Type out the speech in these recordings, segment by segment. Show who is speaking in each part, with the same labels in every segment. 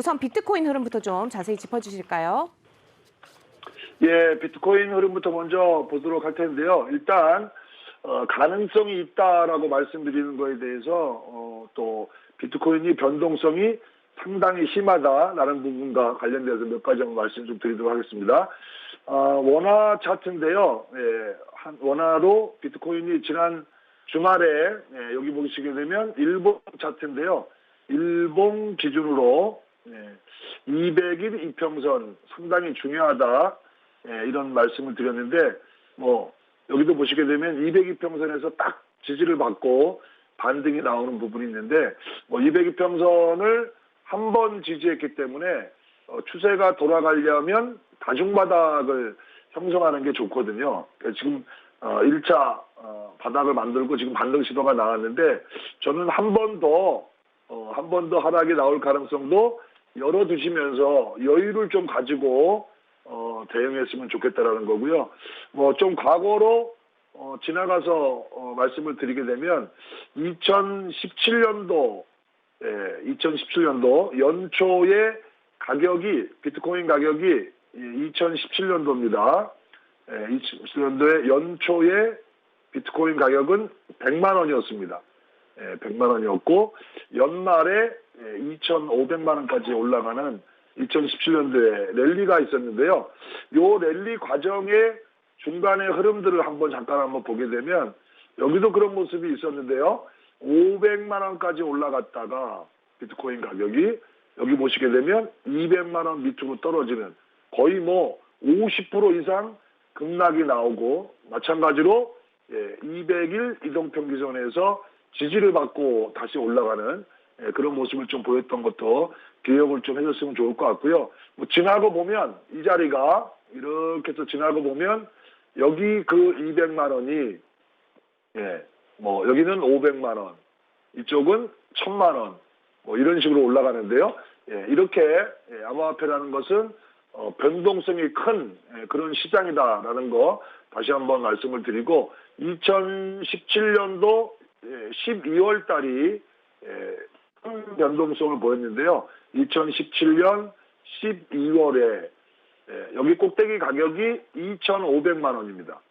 Speaker 1: 우선 비트코인 흐름부터 좀 자세히 짚어주실까요?
Speaker 2: 예, 비트코인 흐름부터 먼저 보도록 할 텐데요. 일단 가능성이 있다라고 말씀드리는 거에 대해서 또 비트코인이 변동성이 상당히 심하다라는 부분과 관련돼서 몇 가지 한번 말씀 좀 드리도록 하겠습니다. 원화 차트인데요. 예, 원화로 비트코인이 지난 주말에 여기 보시게 되면 일본 차트인데요. 일본 기준으로 200일 이평선 상당히 중요하다. 이런 말씀을 드렸는데 여기도 보시게 되면 200이평선에서 딱 지지를 받고 반등이 나오는 부분이 있는데 200이평선을 한 번 지지했기 때문에 추세가 돌아가려면 다중바닥을 형성하는 게 좋거든요. 지금 1차 바닥을 만들고 지금 반등 시도가 나왔는데 저는 한 번 더 하락이 나올 가능성도 열어두시면서 여유를 좀 가지고 대응했으면 좋겠다라는 거고요. 좀 과거로 지나가서 말씀을 드리게 되면 2017년도 연초에 가격이 비트코인 가격이 2017년도입니다. 2017년도에 연초에 비트코인 가격은 100만 원이었습니다. 100만 원이었고 연말에 2,500만 원까지 올라가는 2017년도에 랠리가 있었는데요. 요 랠리 과정의 중간의 흐름들을 잠깐 보게 되면 여기도 그런 모습이 있었는데요. 500만 원까지 올라갔다가 비트코인 가격이 여기 보시게 되면 200만 원 밑으로 떨어지는 거의 50% 이상 급락이 나오고 마찬가지로 200일 이동평균선에서 지지를 받고 다시 올라가는 그런 모습을 좀 보였던 것도 기억을 좀 해줬으면 좋을 것 같고요. 지나고 보면 이 자리가 이렇게 해서 지나고 보면 여기 그 200만 원이 여기는 500만 원, 이쪽은 1000만 원 이런 식으로 올라가는데요. 이렇게 암호화폐라는 것은 변동성이 큰 그런 시장이다라는 거 다시 한번 말씀을 드리고 2017년도 12월 달이 큰 변동성을 보였는데요. 2017년 12월에 여기 꼭대기 가격이 2,500만 원입니다.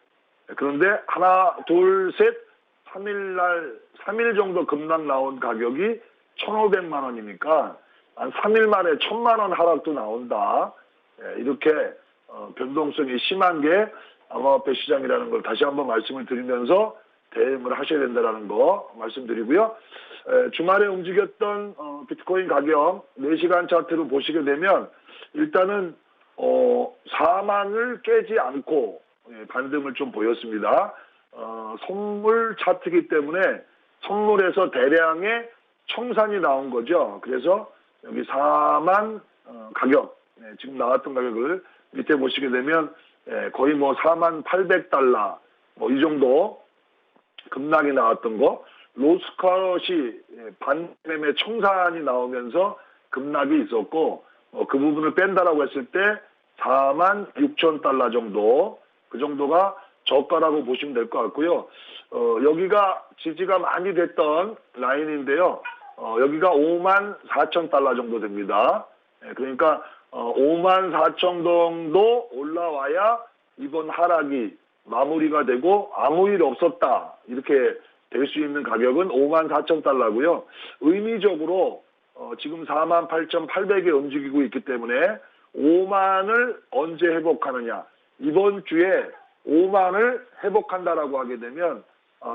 Speaker 2: 그런데 하나, 둘, 셋, 3일 정도 급락 나온 가격이 1,500만 원이니까 한 3일 만에 1,000만 원 하락도 나온다. 이렇게 변동성이 심한 게 암호화폐 시장이라는 걸 다시 한번 말씀을 드리면서 대응을 하셔야 된다는 거 말씀드리고요. 주말에 움직였던 비트코인 가격 4시간 차트로 보시게 되면 일단은 4만을 깨지 않고 반등을 좀 보였습니다. 선물 차트이기 때문에 선물에서 대량의 청산이 나온 거죠. 그래서 여기 4만 가격 지금 나왔던 가격을 밑에 보시게 되면 거의 4만 800달러 이 정도 급락이 나왔던 거, 로스컷이 반매매 청산이 나오면서 급락이 있었고 그 부분을 뺀다라고 했을 때 4만 6천 달러 정도 그 정도가 저가라고 보시면 될 것 같고요. 여기가 지지가 많이 됐던 라인인데요. 여기가 5만 4천 달러 정도 됩니다. 그러니까 5만 4천 정도 올라와야 이번 하락이 마무리가 되고 아무 일 없었다 이렇게 될 수 있는 가격은 5만 4천 달러고요. 의미적으로 지금 4만 8,800에 움직이고 있기 때문에 5만을 언제 회복하느냐. 이번 주에 5만을 회복한다라고 하게 되면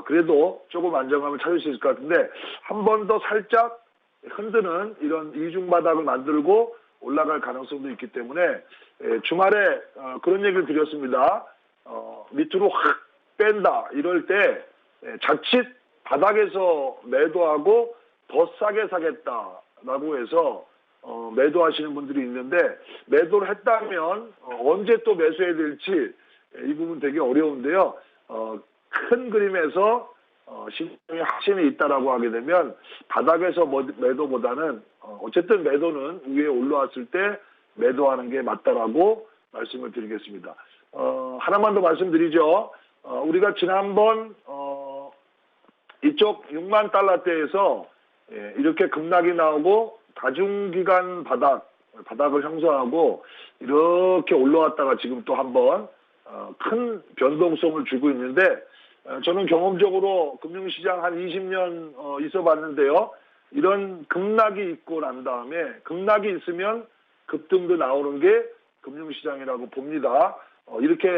Speaker 2: 그래도 조금 안정감을 찾을 수 있을 것 같은데 한 번 더 살짝 흔드는 이런 이중바닥을 만들고 올라갈 가능성도 있기 때문에 주말에 그런 얘기를 드렸습니다. 밑으로 확 뺀다 이럴 때 자칫 바닥에서 매도하고 더 싸게 사겠다라고 해서 매도하시는 분들이 있는데 매도를 했다면 언제 또 매수해야 될지 이 부분 되게 어려운데요. 큰 그림에서 시장에 확신이 있다라고 하게 되면 바닥에서 매도보다는 어쨌든 매도는 위에 올라왔을 때 매도하는 게 맞다라고 말씀을 드리겠습니다. 하나만 더 말씀드리죠. 우리가 지난번 이쪽 6만 달러대에서 이렇게 급락이 나오고 다중기간 바닥 바닥을 형성하고 이렇게 올라왔다가 지금 또 한번 큰 변동성을 주고 있는데 저는 경험적으로 금융시장 한 20년 있어 봤는데요. 이런 급락이 있고 난 다음에 급락이 있으면 급등도 나오는 게 금융시장이라고 봅니다. 이렇게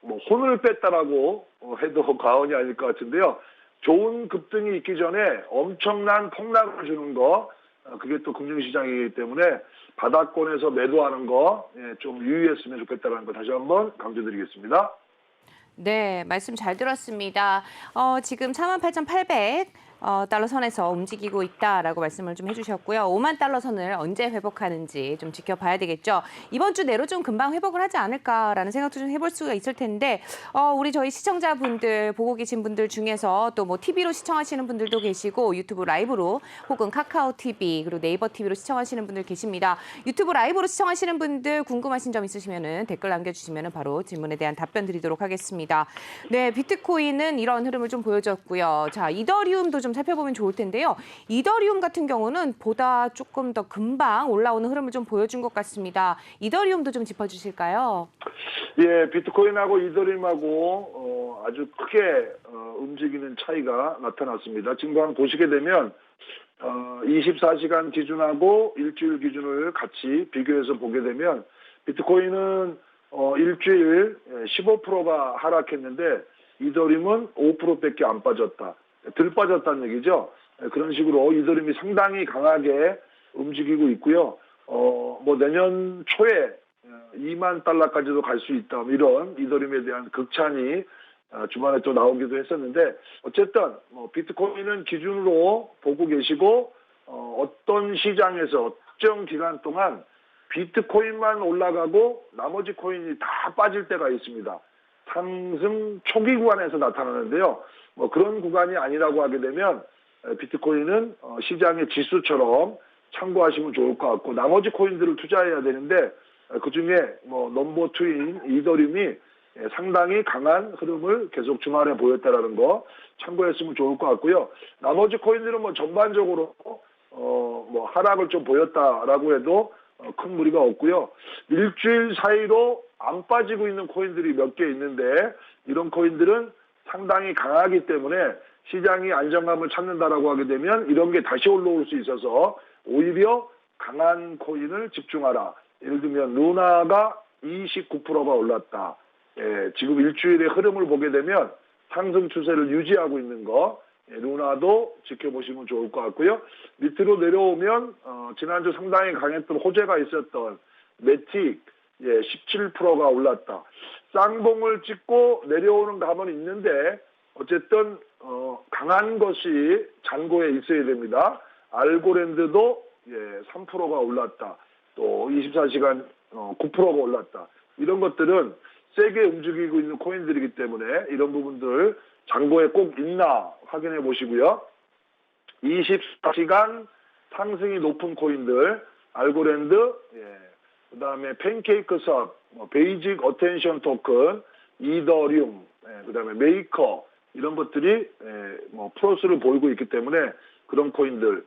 Speaker 2: 뭐 혼을 뺐다라고 해도 과언이 아닐 것 같은데요. 좋은 급등이 있기 전에 엄청난 폭락을 주는 거 그게 또 금융시장이기 때문에 바닥권에서 매도하는 거 좀 유의했으면 좋겠다는 거 다시 한번 강조드리겠습니다.
Speaker 1: 네, 말씀 잘 들었습니다. 지금 48,800 달러 선에서 움직이고 있다라고 말씀을 좀 해주셨고요. 5만 달러 선을 언제 회복하는지 좀 지켜봐야 되겠죠. 이번 주 내로 좀 금방 회복을 하지 않을까라는 생각도 좀 해볼 수가 있을 텐데 우리 저희 시청자분들 보고 계신 분들 중에서 또 뭐 TV로 시청하시는 분들도 계시고 유튜브 라이브로 혹은 카카오 TV 그리고 네이버 TV로 시청하시는 분들 계십니다. 유튜브 라이브로 시청하시는 분들 궁금하신 점 있으시면은 댓글 남겨주시면은 바로 질문에 대한 답변 드리도록 하겠습니다. 네, 비트코인은 이런 흐름을 좀 보여줬고요. 자, 이더리움도 좀 살펴보면 좋을 텐데요. 이더리움 같은 경우는 보다 조금 더 금방 올라오는 흐름을 좀 보여준 것 같습니다. 이더리움도 좀 짚어주실까요?
Speaker 2: 예, 비트코인하고 이더리움하고 아주 크게 움직이는 차이가 나타났습니다. 지금 한번 보시게 되면 24시간 기준하고 일주일 기준을 같이 비교해서 보게 되면 비트코인은 일주일 15%가 하락했는데 이더리움은 5%밖에 안 빠졌다. 덜 빠졌다는 얘기죠. 그런 식으로 이더리움이 상당히 강하게 움직이고 있고요. 뭐 내년 초에 2만 달러까지도 갈 수 있다. 이런 이더리움에 대한 극찬이 주말에 또 나오기도 했었는데 어쨌든 비트코인은 기준으로 보고 계시고 어떤 시장에서 특정 기간 동안 비트코인만 올라가고 나머지 코인이 다 빠질 때가 있습니다. 상승 초기 구간에서 나타나는데요. 뭐 그런 구간이 아니라고 하게 되면 비트코인은 시장의 지수처럼 참고하시면 좋을 것 같고 나머지 코인들을 투자해야 되는데 그중에 뭐 넘버 투인 이더리움이 상당히 강한 흐름을 계속 주말에 보였다라는 거 참고했으면 좋을 것 같고요. 나머지 코인들은 뭐 전반적으로 뭐 하락을 좀 보였다라고 해도 큰 무리가 없고요. 일주일 사이로 안 빠지고 있는 코인들이 몇 개 있는데 이런 코인들은 상당히 강하기 때문에 시장이 안정감을 찾는다라고 하게 되면 이런 게 다시 올라올 수 있어서 오히려 강한 코인을 집중하라. 예를 들면 루나가 29%가 올랐다. 지금 일주일의 흐름을 보게 되면 상승 추세를 유지하고 있는 거 루나도 지켜보시면 좋을 것 같고요. 밑으로 내려오면 지난주 상당히 강했던 호재가 있었던 매틱 17%가 올랐다. 쌍봉을 찍고 내려오는 감은 있는데 어쨌든 강한 것이 잔고에 있어야 됩니다. 알고랜드도 3%가 올랐다. 또 24시간 9%가 올랐다. 이런 것들은 세게 움직이고 있는 코인들이기 때문에 이런 부분들 잔고에 꼭 있나 확인해 보시고요. 24시간 상승이 높은 코인들 알고랜드, 그다음에 팬케이크섭, 베이직 어텐션 토큰, 이더리움, 그다음에 메이커 이런 것들이 뭐 플러스를 보이고 있기 때문에 그런 코인들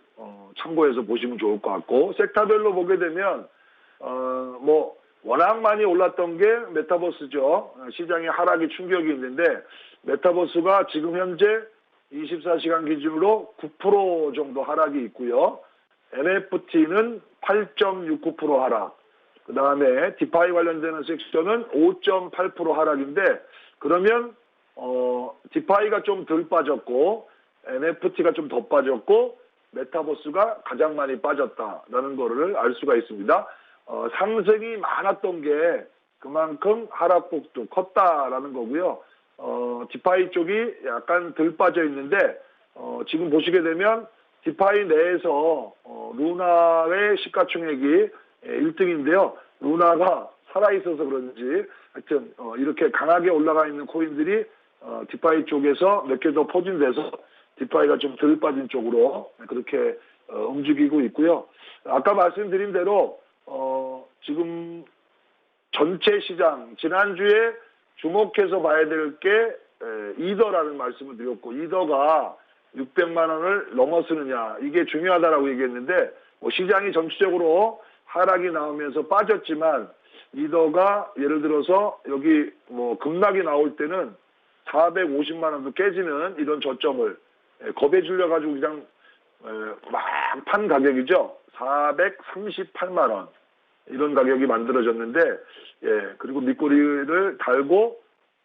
Speaker 2: 참고해서 보시면 좋을 것 같고 섹터별로 보게 되면 뭐 워낙 많이 올랐던 게 메타버스죠. 시장의 하락이 충격이 있는데 메타버스가 지금 현재 24시간 기준으로 9% 정도 하락이 있고요. NFT는 8.69% 하락. 그 다음에 디파이 관련되는 섹션은 5.8% 하락인데 그러면 디파이가 좀 덜 빠졌고 NFT가 좀 더 빠졌고 메타버스가 가장 많이 빠졌다라는 거를 알 수가 있습니다. 상승이 많았던 게 그만큼 하락폭도 컸다라는 거고요. 디파이 쪽이 약간 덜 빠져 있는데 지금 보시게 되면 디파이 내에서 루나의 시가총액이 1등인데요. 루나가 살아있어서 그런지 하여튼 이렇게 강하게 올라가 있는 코인들이 디파이 쪽에서 몇 개 더 포진돼서 디파이가 좀 덜 빠진 쪽으로 그렇게 움직이고 있고요. 아까 말씀드린 대로 지금 전체 시장 지난주에 주목해서 봐야 될 게 이더라는 말씀을 드렸고 이더가 600만 원을 넘어서느냐 이게 중요하다라고 얘기했는데 시장이 전체적으로 하락이 나오면서 빠졌지만 리더가 예를 들어서 여기 뭐 급락이 나올 때는 450만 원도 깨지는 이런 저점을 겁에 질려 가지고 그냥 막 판 가격이죠. 438만 원 이런 가격이 만들어졌는데 그리고 밑꼬리를 달고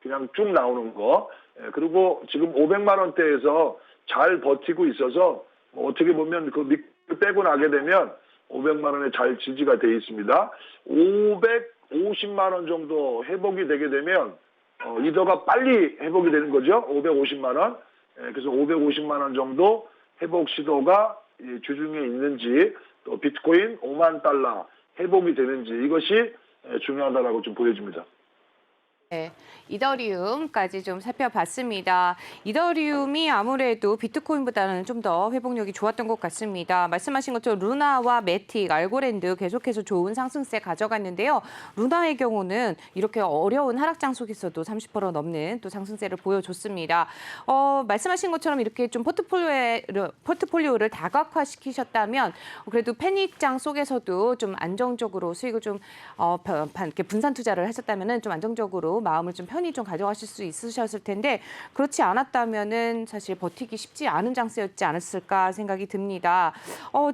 Speaker 2: 그냥 쭉 나오는 거 그리고 지금 500만 원대에서 잘 버티고 있어서 뭐 어떻게 보면 그 밑을 빼고 나게 되면 500만 원에 잘 지지가 돼 있습니다. 550만 원 정도 회복이 되게 되면 리더가 빨리 회복이 되는 거죠. 550만 원. 그래서 550만 원 정도 회복 시도가 주중에 있는지 또 비트코인 5만 달러 회복이 되는지 이것이 중요하다라고 좀 보여집니다.
Speaker 1: 네, 이더리움까지 좀 살펴봤습니다. 이더리움이 아무래도 비트코인보다는 좀 더 회복력이 좋았던 것 같습니다. 말씀하신 것처럼 루나와 매틱, 알고랜드 계속해서 좋은 상승세 가져갔는데요. 루나의 경우는 이렇게 어려운 하락장 속에서도 30% 넘는 또 상승세를 보여줬습니다. 말씀하신 것처럼 이렇게 좀 포트폴리오를 다각화시키셨다면 그래도 패닉장 속에서도 좀 안정적으로 수익을 좀 이렇게 분산 투자를 하셨다면은 좀 안정적으로 마음을 좀 편히 좀 가져가실 수 있으셨을 텐데 그렇지 않았다면은 사실 버티기 쉽지 않은 장세였지 않았을까 생각이 듭니다.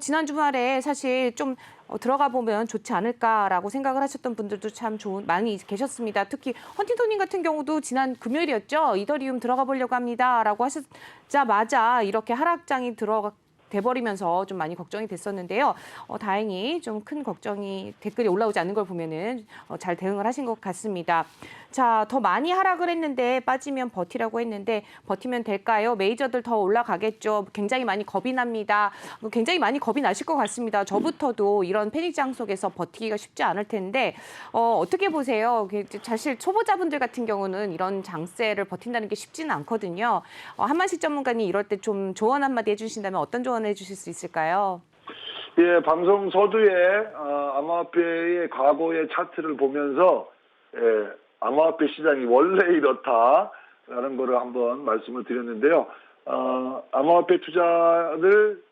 Speaker 1: 지난 주말에 사실 좀 들어가 보면 좋지 않을까라고 생각을 하셨던 분들도 참 많이 계셨습니다. 특히 헌팅턴님 같은 경우도 지난 금요일이었죠. 이더리움 들어가 보려고 합니다라고 하셨자마자 이렇게 하락장이 돼버리면서 좀 많이 걱정이 됐었는데요. 다행히 좀 큰 걱정이 댓글이 올라오지 않는 걸 보면은 잘 대응을 하신 것 같습니다. 자, 더 많이 하락을 했는데 빠지면 버티라고 했는데 버티면 될까요? 메이저들 더 올라가겠죠. 굉장히 많이 겁이 납니다. 굉장히 많이 겁이 나실 것 같습니다. 저부터도 이런 패닉장 속에서 버티기가 쉽지 않을 텐데 어떻게 보세요? 사실 초보자분들 같은 경우는 이런 장세를 버틴다는 게 쉽지는 않거든요. 한만식 전문가님 이럴 때 좀 조언 한마디 해주신다면 어떤 조언을 해주실 수 있을까요?
Speaker 2: 예, 방송 서두에 암호화폐의 과거의 차트를 보면서 암호화폐 시장이 원래 이렇다라는 거를 한번 말씀을 드렸는데요. 암호화폐 투자를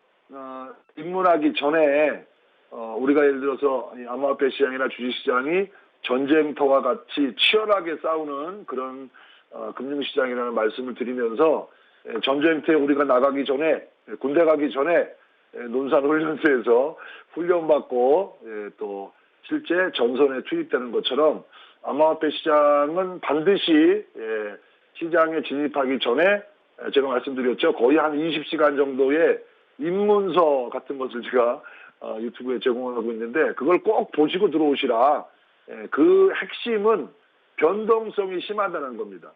Speaker 2: 입문하기 전에 우리가 예를 들어서 암호화폐 시장이나 주식시장이 전쟁터와 같이 치열하게 싸우는 그런 금융시장이라는 말씀을 드리면서 전쟁터에 우리가 나가기 전에 군대 가기 전에 논산훈련소에서 훈련받고 또 실제 전선에 투입되는 것처럼 암호화폐 시장은 반드시 시장에 진입하기 전에 제가 말씀드렸죠. 거의 한 20시간 정도의 입문서 같은 것을 제가 유튜브에 제공하고 있는데 그걸 꼭 보시고 들어오시라. 그 핵심은 변동성이 심하다는 겁니다.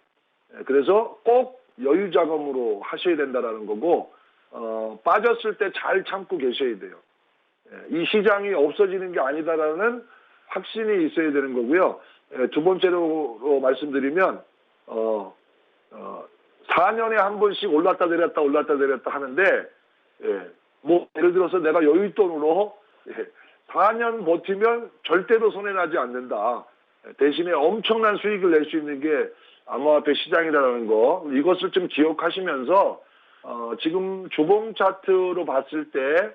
Speaker 2: 그래서 꼭 여유 자금으로 하셔야 된다는 거고 빠졌을 때 잘 참고 계셔야 돼요. 이 시장이 없어지는 게 아니다라는 확신이 있어야 되는 거고요. 두 번째로 말씀드리면 4년에 한 번씩 올랐다 내렸다 하는데 뭐 예를 들어서 내가 여윳돈으로 4년 버티면 절대로 손해나지 않는다. 대신에 엄청난 수익을 낼 수 있는 게 암호화폐 시장이라는 거 이것을 좀 기억하시면서 지금 주봉 차트로 봤을 때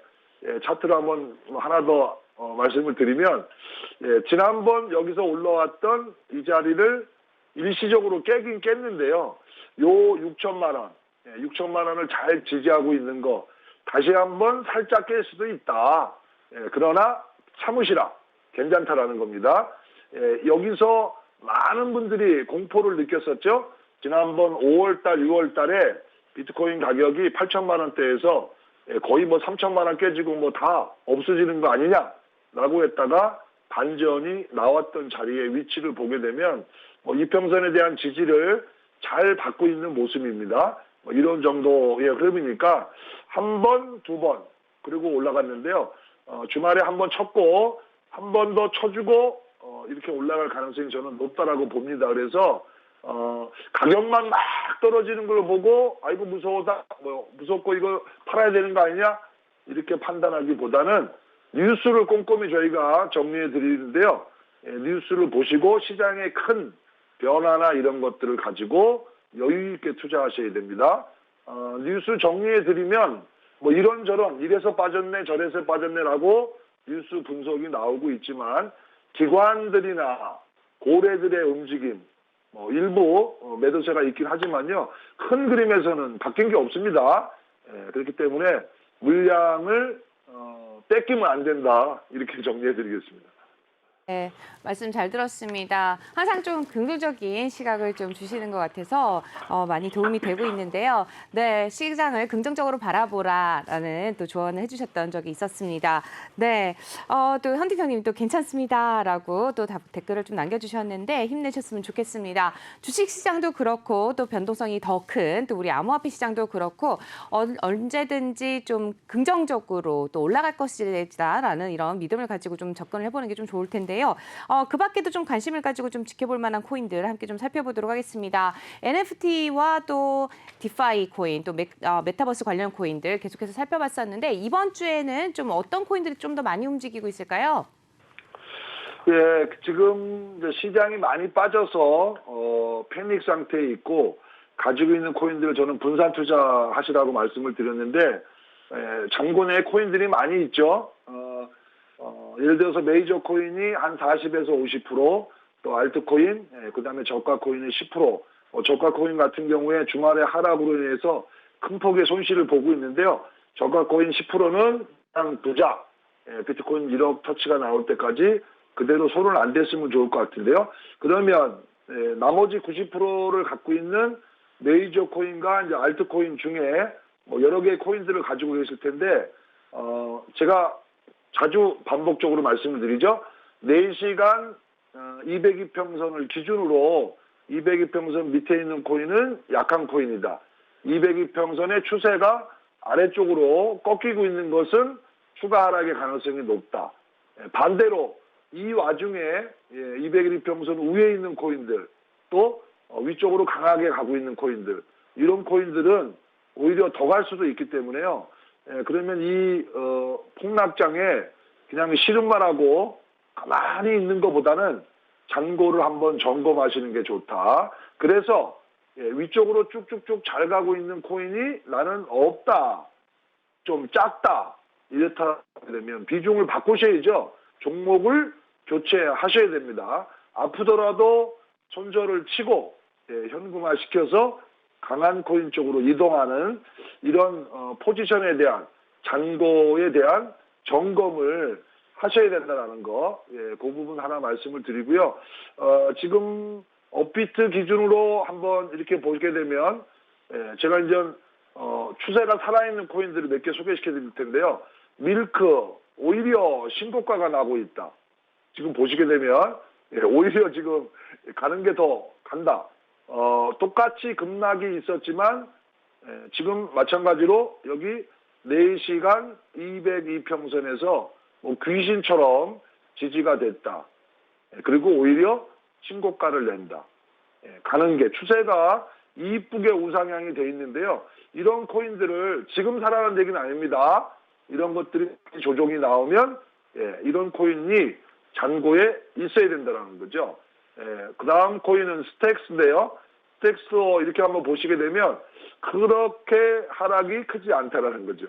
Speaker 2: 차트를 한번 하나 더 말씀을 드리면 지난번 여기서 올라왔던 이 자리를 일시적으로 깨긴 깼는데요. 요 6천만 원, 6천만 원을 잘 지지하고 있는 거 다시 한번 살짝 깰 수도 있다. 그러나 참으시라. 괜찮다라는 겁니다. 여기서 많은 분들이 공포를 느꼈었죠. 지난번 5월달, 6월달에 비트코인 가격이 8천만 원대에서 거의 뭐 3천만 원 깨지고 뭐 다 없어지는 거 아니냐라고 했다가 반전이 나왔던 자리의 위치를 보게 되면 뭐 이평선에 대한 지지를 잘 받고 있는 모습입니다. 뭐 이런 정도의 흐름이니까 한 번, 두 번 그리고 올라갔는데요. 주말에 한 번 쳤고 한 번 더 쳐주고 이렇게 올라갈 가능성이 저는 높다라고 봅니다. 그래서 가격만 막 떨어지는 걸 보고 아이고 무서워다 무섭고 이거 팔아야 되는 거 아니냐 이렇게 판단하기보다는 뉴스를 꼼꼼히 저희가 정리해 드리는데요. 뉴스를 보시고 시장의 큰 변화나 이런 것들을 가지고 여유 있게 투자하셔야 됩니다. 뉴스 정리해 드리면 뭐 이런저런 이래서 빠졌네 저래서 빠졌네라고 뉴스 분석이 나오고 있지만 기관들이나 고래들의 움직임, 일부 매도세가 있긴 하지만요. 큰 그림에서는 바뀐 게 없습니다. 그렇기 때문에 물량을 뺏기면 안 된다. 이렇게 정리해드리겠습니다.
Speaker 1: 네, 말씀 잘 들었습니다. 항상 좀 긍정적인 시각을 좀 주시는 것 같아서 많이 도움이 되고 있는데요. 네, 시장을 긍정적으로 바라보라라는 또 조언을 해주셨던 적이 있었습니다. 네, 또 현디경님 또 괜찮습니다라고 또 댓글을 좀 남겨주셨는데 힘내셨으면 좋겠습니다. 주식시장도 그렇고 또 변동성이 더 큰 또 우리 암호화폐 시장도 그렇고 언제든지 좀 긍정적으로 또 올라갈 것이다라는 이런 믿음을 가지고 좀 접근을 해보는 게 좀 좋을 텐데. 그 밖에도 좀 관심을 가지고 좀 지켜볼 만한 코인들 함께 좀 살펴보도록 하겠습니다. NFT와 또 디파이 코인, 또 메타버스 관련 코인들 계속해서 살펴봤었는데 이번 주에는 좀 어떤 코인들이 좀 더 많이 움직이고 있을까요?
Speaker 2: 예, 지금 시장이 많이 빠져서 패닉 상태에 있고 가지고 있는 코인들을 저는 분산 투자하시라고 말씀을 드렸는데 잔고 내 코인들이 많이 있죠. 예를 들어서 메이저 코인이 한 40에서 50%, 또 알트코인, 그다음에 저가 코인은 10%. 저가 코인 같은 경우에 주말에 하락으로 인해서 큰 폭의 손실을 보고 있는데요. 저가 코인 10%는 그냥 두자. 비트코인 1억 터치가 나올 때까지 그대로 손을 안 댔으면 좋을 것 같은데요. 그러면 나머지 90%를 갖고 있는 메이저 코인과 이제 알트코인 중에 여러 개의 코인들을 가지고 계실 텐데 제가 자주 반복적으로 말씀을 드리죠. 4시간 202평선을 기준으로 202평선 밑에 있는 코인은 약한 코인이다. 202평선의 추세가 아래쪽으로 꺾이고 있는 것은 추가 하락의 가능성이 높다. 반대로 이 와중에 202평선 위에 있는 코인들 또 위쪽으로 강하게 가고 있는 코인들 이런 코인들은 오히려 더 갈 수도 있기 때문에요. 그러면 이 폭락장에 그냥 싫은말 하고 가만히 있는 것보다는 잔고를 한번 점검하시는 게 좋다. 그래서 위쪽으로 쭉쭉쭉 잘 가고 있는 코인이 나는 없다. 좀 작다. 이렇다 되면 비중을 바꾸셔야죠. 종목을 교체하셔야 됩니다. 아프더라도 손절을 치고 현금화 시켜서 강한 코인 쪽으로 이동하는 이런 포지션에 대한 잔고에 대한 점검을 하셔야 된다는 거, 그 부분 하나 말씀을 드리고요. 지금 업비트 기준으로 한번 이렇게 보게 되면 제가 이제 추세가 살아있는 코인들을 몇 개 소개시켜 드릴 텐데요. 밀크 오히려 신고가가 나고 있다. 지금 보시게 되면 오히려 지금 가는 게 더 간다. 똑같이 급락이 있었지만 지금 마찬가지로 여기 4시간 202평선에서 귀신처럼 지지가 됐다. 그리고 오히려 신고가를 낸다. 가는 게 추세가 이쁘게 우상향이 돼 있는데요. 이런 코인들을 지금 사라는 얘기는 아닙니다. 이런 것들이 조정이 나오면 이런 코인이 잔고에 있어야 된다는 거죠. 그 다음 코인은 스택스인데요. 스택스도 이렇게 한번 보시게 되면 그렇게 하락이 크지 않다라는 거죠.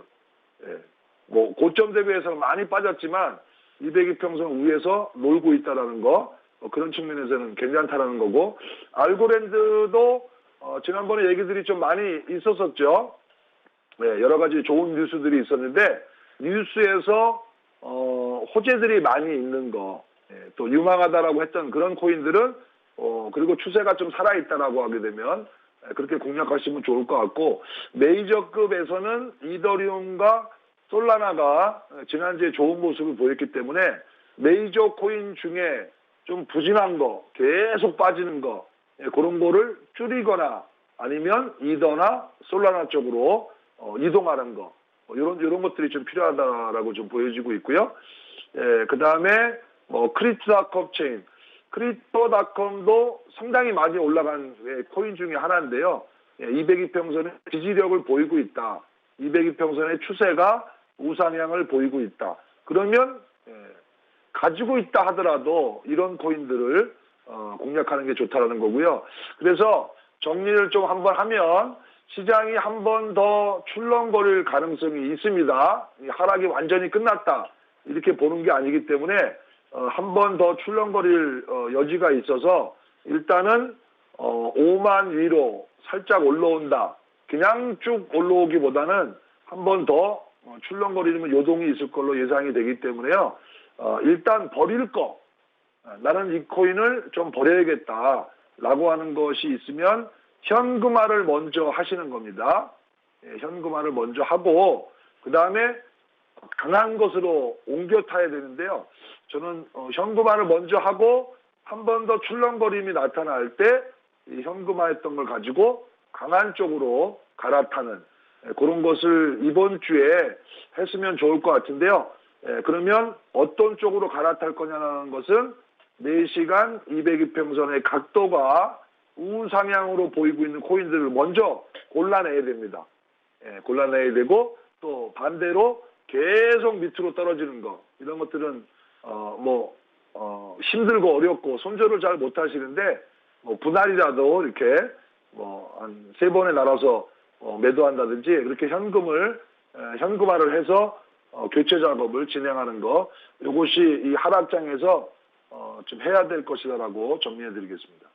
Speaker 2: 고점 대비해서는 많이 빠졌지만 202평선 위에서 놀고 있다라는 거, 그런 측면에서는 괜찮다라는 거고, 알고랜드도 지난번에 얘기들이 좀 많이 있었었죠. 여러 가지 좋은 뉴스들이 있었는데 뉴스에서 호재들이 많이 있는 거, 또 유망하다라고 했던 그런 코인들은 그리고 추세가 좀 살아있다라고 하게 되면 그렇게 공략하시면 좋을 것 같고, 메이저급에서는 이더리움과 솔라나가 지난주에 좋은 모습을 보였기 때문에 메이저 코인 중에 좀 부진한 거, 계속 빠지는 거, 그런 거를 줄이거나 아니면 이더나 솔라나 쪽으로 이동하는 거, 이런 것들이 좀 필요하다라고 좀 보여지고 있고요. 그 다음에 크립토닷컴 체인, 크립토닷컴도 상당히 많이 올라간 코인 중에 하나인데요. 202평선의 지지력을 보이고 있다. 202평선의 추세가 우상향을 보이고 있다. 그러면 가지고 있다 하더라도 이런 코인들을 공략하는 게 좋다라는 거고요. 그래서 정리를 좀 한번 하면 시장이 한 번 더 출렁거릴 가능성이 있습니다. 하락이 완전히 끝났다. 이렇게 보는 게 아니기 때문에 한 번 더 출렁거릴 여지가 있어서 일단은 5만 위로 살짝 올라온다. 그냥 쭉 올라오기보다는 한 번 더 출렁거리면 요동이 있을 걸로 예상이 되기 때문에요. 일단 버릴 거, 나는 이 코인을 좀 버려야겠다라고 하는 것이 있으면 현금화를 먼저 하시는 겁니다. 예, 현금화를 먼저 하고 그 다음에 강한 것으로 옮겨 타야 되는데요. 저는 현금화를 먼저 하고 한 번 더 출렁거림이 나타날 때 이 현금화했던 걸 가지고 강한 쪽으로 갈아타는 그런 것을 이번 주에 했으면 좋을 것 같은데요. 그러면 어떤 쪽으로 갈아탈 거냐는 것은 4시간 202평선의 각도가 우상향으로 보이고 있는 코인들을 먼저 골라내야 됩니다. 골라내야 되고 또 반대로 계속 밑으로 떨어지는 거 이런 것들은 힘들고 어렵고 손절을 잘 못하시는데 분할이라도 이렇게 한 3번에 나눠서 매도한다든지 그렇게 현금화를 해서 교체 작업을 진행하는 거 이것이 이 하락장에서 좀 해야 될 것이다라고 정리해 드리겠습니다.